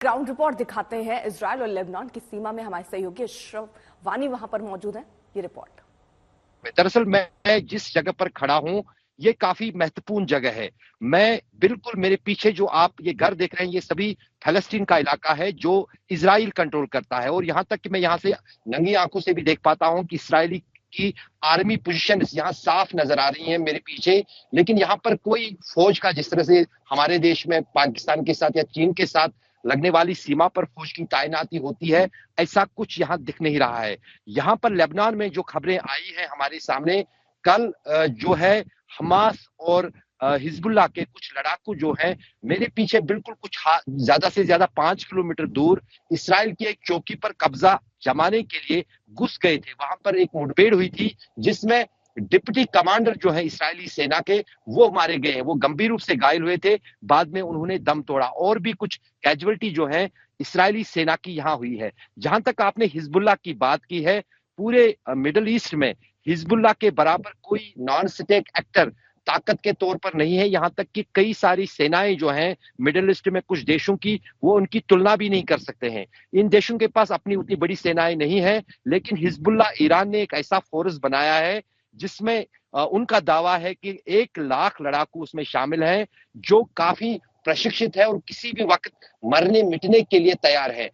Ground report दिखाते हैं। Israel और लेबनान की सीमा में हमारे सहयोगी अशरफ वानी वहां पर मौजूद हैं। ये रिपोर्ट। दरअसल मैं जिस जगह पर खड़ा हूं ये काफी महत्वपूर्ण जगह है। मैं बिल्कुल मेरे पीछे जो आप ये घर देख रहे हैं ये सभी फलस्तीन का इलाका है जो इजराइल कंट्रोल करता है। और यहां तक कि मैं यहां से नंगी आंखों से भी देख पाता हूं कि इस्राएली की आर्मी पोजीशन यहाँ साफ नजर आ रही है मेरे पीछे। लेकिन यहाँ पर कोई फौज का जिस तरह से हमारे देश में पाकिस्तान के साथ या चीन के साथ लगने वाली सीमा पर फौज की तैनाती होती है, ऐसा कुछ यहाँ दिख नहीं रहा है। यहाँ पर लेबनान में जो खबरें आई हैं हमारे सामने, कल जो है हमास और हिजबुल्लाह के कुछ लड़ाकू जो हैं मेरे पीछे बिल्कुल कुछ ज्यादा से ज्यादा 5 किलोमीटर दूर इसराइल की एक चौकी पर कब्जा जमाने के लिए घुस गए थे। वहां पर एक मुठभेड़ हुई थी जिसमें डिप्टी कमांडर जो है इस्राएली सेना के वो मारे गए हैं, वो गंभीर रूप से घायल हुए थे। बाद में उन्होंने दम तोड़ा और भी कुछ कैजुअलिटी जो है इस्राएली सेना की यहाँ हुई है। जहां तक आपने हिजबुल्लाह की बात की है, पूरे मिडिल ईस्ट में हिजबुल्लाह के बराबर कोई नॉन स्टेट एक्टर ताकत के तौर पर नहीं है। यहां तक कि कई सारी सेनाएं जो हैं मिडिल ईस्ट में कुछ देशों की, वो उनकी तुलना भी नहीं कर सकते हैं। इन देशों के पास अपनी उतनी बड़ी सेनाएं नहीं है, लेकिन हिजबुल्लाह ईरान ने एक ऐसा फोर्स बनाया है जिसमें उनका दावा है कि 1 लाख लड़ाकू उसमें शामिल हैं जो काफी प्रशिक्षित है और किसी भी वक्त मरने मिटने के लिए तैयार है।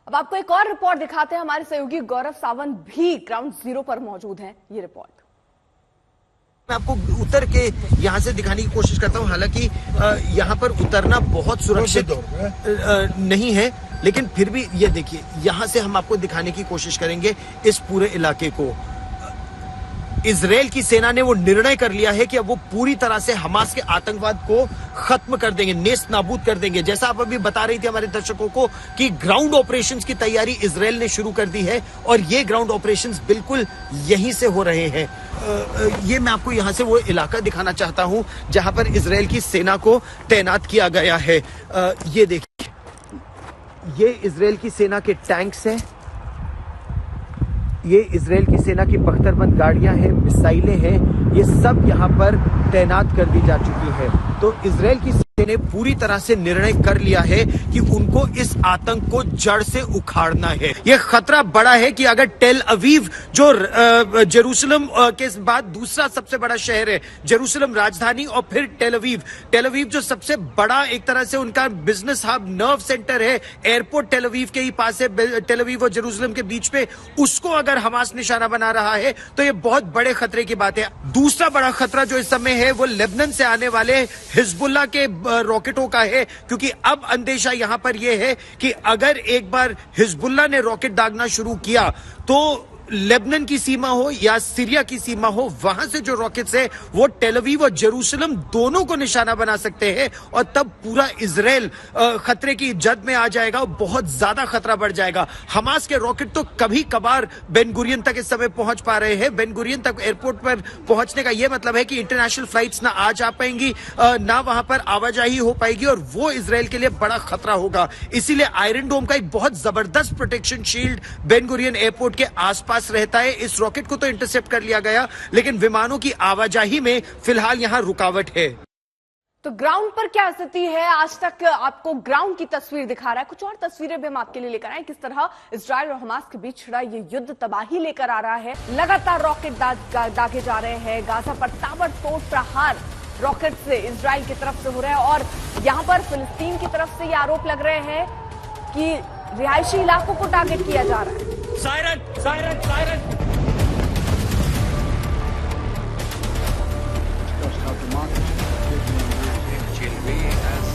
अब आपको एक और रिपोर्ट दिखाते हैं। हमारे सहयोगी गौरव सावंत भी ग्राउंड जीरो पर मौजूद हैं। ये रिपोर्ट मैं आपको उतर के यहाँ से दिखाने की कोशिश करता हूँ। हालांकि यहाँ पर उतरना बहुत सुरक्षित नहीं है, लेकिन फिर भी ये देखिए, यहाँ से हम आपको दिखाने की कोशिश करेंगे इस पूरे इलाके को। इजराइल की सेना ने वो निर्णय कर लिया है कि अब वो पूरी तरह से हमास के आतंकवाद को खत्म कर देंगे, नेस्त नाबूद कर देंगे। जैसा आप अभी बता रही थी हमारे दर्शकों को कि ग्राउंड ऑपरेशंस की तैयारी इजराइल ने शुरू कर दी है और ये ग्राउंड ऑपरेशंस बिल्कुल यहीं से हो रहे हैं। ये मैं आपको यहां से वो इलाका दिखाना चाहता हूं जहां पर इजराइल की सेना को तैनात किया गया है। ये देखिए, ये इजराइल की सेना के टैंक्स हैं, ये इजराइल की सेना की बख्तरबंद गाड़ियां हैं, मिसाइलें हैं, ये सब यहां पर तैनात कर दी जा चुकी है। तो इजराइल की सेना ने पूरी तरह से निर्णय कर लिया है कि उनको इस आतंक को जड़ से उखाड़ना है। यह खतरा बड़ा है कि अगर टेल अवीव जो जेरूसलम के बाद दूसरा सबसे बड़ा शहर है, जेरूसलम राजधानी और फिर टेल अवीव जो सबसे बड़ा एक तरह से उनका बिजनेस हब, नर्व सेंटर है, एयरपोर्ट टेल अवीव के ही पास है, टेल अवीव और जेरूसलम के बीच में, उसको अगर हमास निशाना बना रहा है तो यह बहुत बड़े खतरे की बात है। दूसरा बड़ा खतरा जो इस समय है वो लेबनान से आने वाले हिजबुल्लाह के रॉकेटों का है, क्योंकि अब अंदेशा यहां पर यह है कि अगर एक बार हिजबुल्लाह ने रॉकेट दागना शुरू किया तो लेबनान की सीमा हो या सीरिया की सीमा हो, वहां से जो रॉकेट्स है वो टेल अवीव और जेरूसलम दोनों को निशाना बना सकते हैं और तब पूरा इजराइल खतरे की जद में आ जाएगा और बहुत ज्यादा खतरा बढ़ जाएगा। हमास के रॉकेट तो कभी कभार बेन गुरियन तक इस समय पहुंच पा रहे हैं। बेन गुरियन तक एयरपोर्ट पर पहुंचने का यह मतलब है कि इंटरनेशनल फ्लाइट्स ना आ जा पाएंगी, ना वहां पर आवाजाही हो पाएगी और वो इजराइल के लिए बड़ा खतरा होगा। इसीलिए आयरन डोम का एक बहुत जबरदस्त protection shield Ben Gurion airport के आसपास रहता है। इस रॉकेट को तो इंटरसेप्ट कर लिया गया, लेकिन विमानों की आवाजाही में फिलहाल यहां रुकावट है। तो ग्राउंड पर क्या स्थिति है? आज तक आपको ग्राउंड की तस्वीर दिखा रहा है, कुछ और तस्वीरें भी हम आपके लिए लेकर आए। किस तरह इजराइल और हमास के बीच छिड़ा ये युद्ध तबाही लेकर आ रहा है। लगातार रॉकेट दागे जा रहे हैं। गाजा पर ताबड़तोड़ प्रहार रॉकेट से इजराइल की तरफ से हो रहा है और यहां पर फिलिस्तीन की तरफ से ये आरोप लग रहे हैं कि रिहायशी इलाकों को टारगेट किया जा रहा है। Siren siren siren. Just how democracy is in